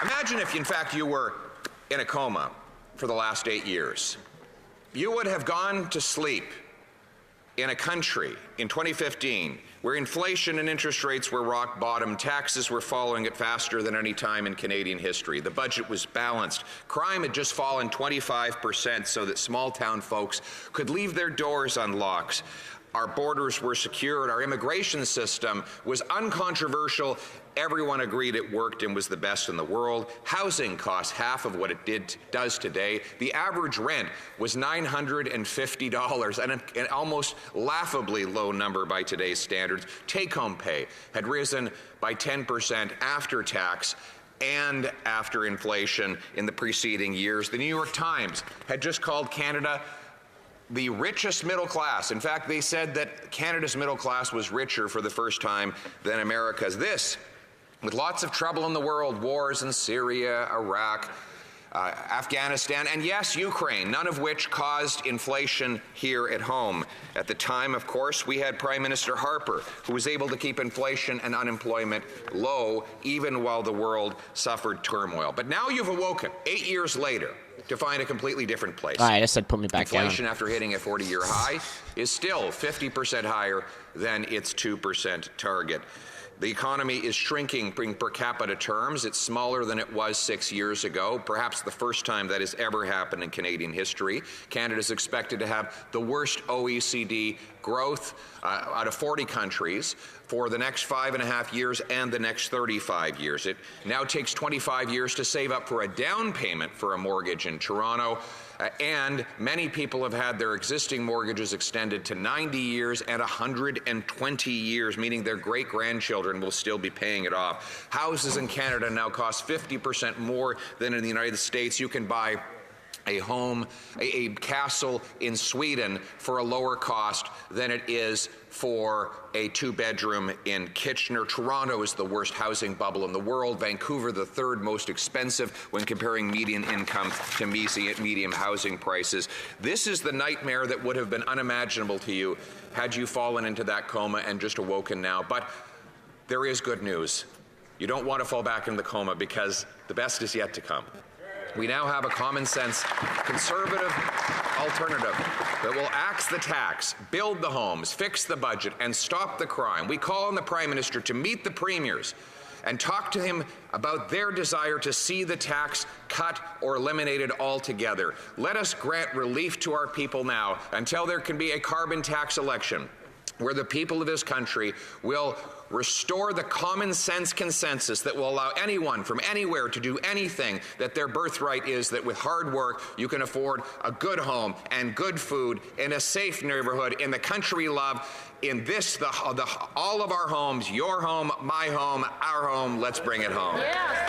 Imagine if, in fact, you were in a coma for the last 8 years. You would have gone to sleep in a country in 2015 where inflation and interest rates were rock bottom, taxes were following it faster than any time in Canadian history. The budget was balanced. Crime had just fallen 25% so that small town folks could leave their doors unlocked. Our borders were secured. Our immigration system was uncontroversial. Everyone agreed it worked and was the best in the world. Housing cost half of what it does today. The average rent was $950, an almost laughably low number by today's standards. Take-home pay had risen by 10% after tax and after inflation in the preceding years. The New York Times had just called Canada the richest middle class. In fact, they said that Canada's middle class was richer for the first time than America's. This, with lots of trouble in the world, wars in Syria, Iraq, Afghanistan, and yes, Ukraine, none of which caused inflation here at home. At the time, of course, we had Prime Minister Harper, who was able to keep inflation and unemployment low, even while the world suffered turmoil. But now you've awoken, 8 years later, to find a completely different place. All right, I said put me back down. Inflation, after hitting a 40-year high, is still 50% higher than its 2% target. The economy is shrinking in per capita terms. It's smaller than it was 6 years ago, perhaps the first time that has ever happened in Canadian history. Canada is expected to have the worst OECD growth out of 40 countries for the next 5.5 years and the next 35 years. It now takes 25 years to save up for a down payment for a mortgage in Toronto. And many people have had their existing mortgages extended to 90 years and 120 years, meaning their great-grandchildren will still be paying it off. Houses in Canada now cost 50% more than in the United States. You can buy a home, a castle in Sweden for a lower cost than it is for a two-bedroom in Kitchener. Toronto is the worst housing bubble in the world. Vancouver, the third most expensive when comparing median income to medium housing prices. This is the nightmare that would have been unimaginable to you had you fallen into that coma and just awoken now. But there is good news. You don't want to fall back in the coma because the best is yet to come. We now have a common-sense, conservative alternative that will axe the tax, build the homes, fix the budget, and stop the crime. We call on the Prime Minister to meet the premiers and talk to him about their desire to see the tax cut or eliminated altogether. Let us grant relief to our people now until there can be a carbon tax election where the people of this country will restore the common sense consensus that will allow anyone from anywhere to do anything that their birthright is, that with hard work you can afford a good home and good food in a safe neighborhood in the country we love, in this, all of our homes, your home, my home, our home. Let's bring it home. Yes.